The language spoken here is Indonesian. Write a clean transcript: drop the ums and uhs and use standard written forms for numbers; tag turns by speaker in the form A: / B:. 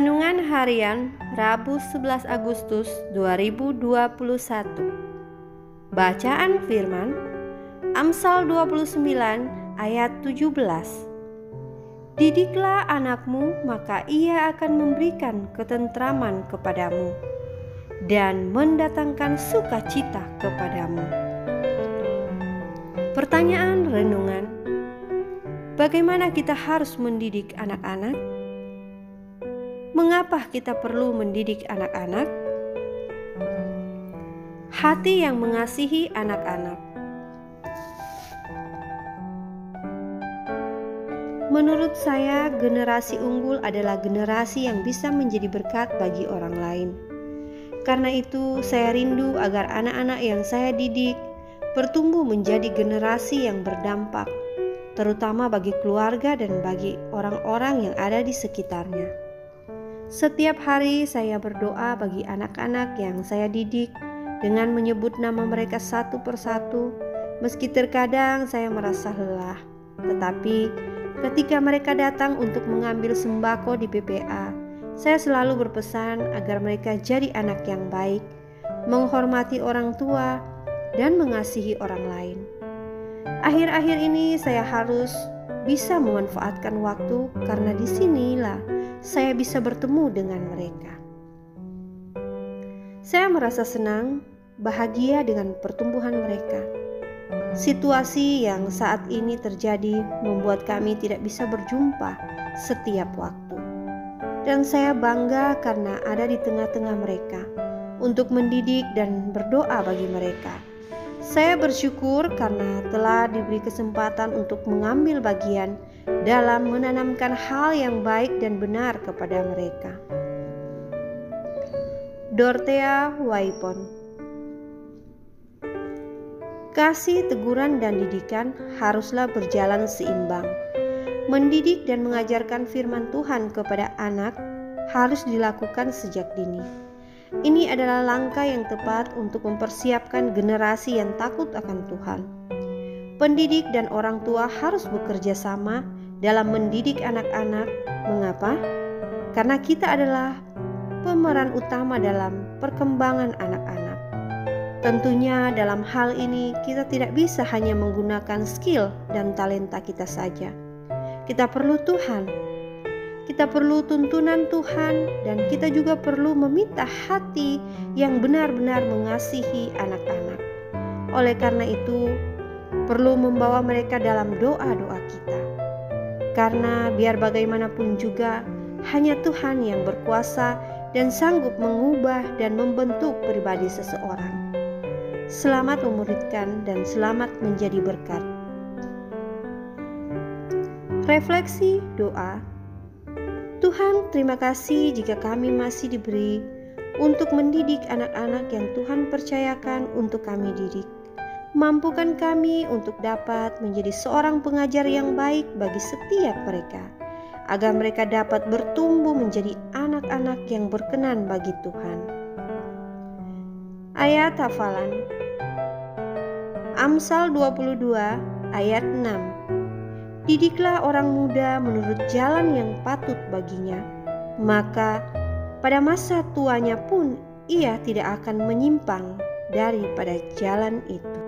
A: Renungan Harian Rabu 11 Agustus 2021. Bacaan firman Amsal 29 ayat 17. Didiklah anakmu, maka ia akan memberikan ketentraman kepadamu dan mendatangkan sukacita kepadamu. Pertanyaan renungan: bagaimana kita harus mendidik anak-anak? Mengapa kita perlu mendidik anak-anak? Hati yang mengasihi anak-anak. Menurut saya, generasi unggul adalah generasi yang bisa menjadi berkat bagi orang lain. Karena itu, saya rindu agar anak-anak yang saya didik bertumbuh menjadi generasi yang berdampak, terutama bagi keluarga dan bagi orang-orang yang ada di sekitarnya. Setiap hari saya berdoa bagi anak-anak yang saya didik dengan menyebut nama mereka satu persatu, meski terkadang saya merasa lelah. Tetapi ketika mereka datang untuk mengambil sembako di PPA, saya selalu berpesan agar mereka jadi anak yang baik, menghormati orang tua, dan mengasihi orang lain. Akhir-akhir ini saya harus bisa memanfaatkan waktu karena disinilah saya bisa bertemu dengan mereka. Saya merasa senang, bahagia dengan pertumbuhan mereka. Situasi yang saat ini terjadi membuat kami tidak bisa berjumpa setiap waktu. Dan saya bangga karena ada di tengah-tengah mereka untuk mendidik dan berdoa bagi mereka. Saya bersyukur karena telah diberi kesempatan untuk mengambil bagian dalam menanamkan hal yang baik dan benar kepada mereka. Dorothea Waipon. Kasih, teguran, dan didikan haruslah berjalan seimbang. Mendidik dan mengajarkan firman Tuhan kepada anak harus dilakukan sejak dini. Ini adalah langkah yang tepat untuk mempersiapkan generasi yang takut akan Tuhan. Pendidik dan orang tua harus bekerja sama dalam mendidik anak-anak. Mengapa? Karena kita adalah pemeran utama dalam perkembangan anak-anak. Tentunya dalam hal ini kita tidak bisa hanya menggunakan skill dan talenta kita saja. Kita perlu Tuhan. Kita perlu tuntunan Tuhan, dan kita juga perlu meminta hati yang benar-benar mengasihi anak-anak. Oleh karena itu, perlu membawa mereka dalam doa-doa kita. Karena biar bagaimanapun juga, hanya Tuhan yang berkuasa dan sanggup mengubah dan membentuk pribadi seseorang. Selamat memuridkan dan selamat menjadi berkat. Refleksi doa. Tuhan, terima kasih jika kami masih diberi untuk mendidik anak-anak yang Tuhan percayakan untuk kami didik. Mampukan kami untuk dapat menjadi seorang pengajar yang baik bagi setiap mereka, agar mereka dapat bertumbuh menjadi anak-anak yang berkenan bagi Tuhan. Ayat hafalan Amsal 22 ayat 6. Didiklah orang muda menurut jalan yang patut baginya, maka pada masa tuanya pun ia tidak akan menyimpang daripada jalan itu.